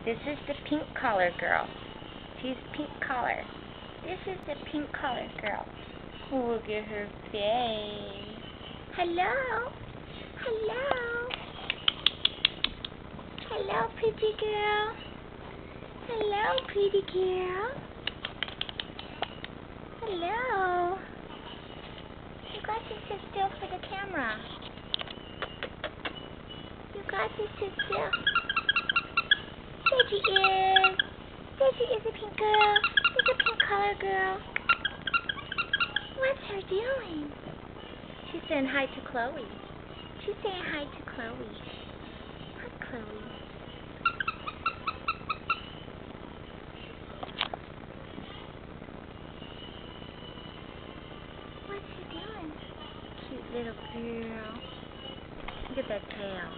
This is the pink collar girl. She's pink collar. This is the pink collar girl. Look at her face. Hello. Hello. Hello, pretty girl. Hello, pretty girl. Hello. You got to sit still for the camera. You got to sit still. There she is. There she is, a pink girl. There's a pink collar girl. What's her doing? She's saying hi to Chloe. She's saying hi to Chloe. Hi, Chloe. What's she doing? Cute little girl. Look at that tail.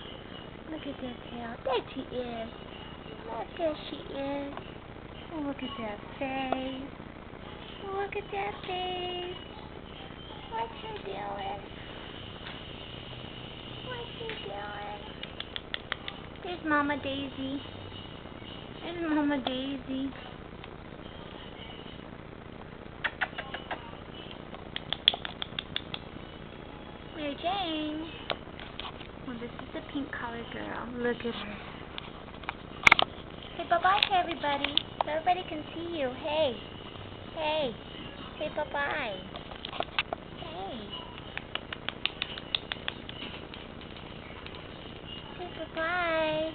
Look at that tail. There she is. Look, there she is. Look at that face. Look at that face. What's she doing? What's she doing? There's Mama Daisy. There's Mama Daisy. Mary Jane. Well, this is the pink collar girl. Look at her. Say bye-bye to everybody, so everybody can see you. Hey. Hey. Say bye-bye. Hey. Say bye-bye.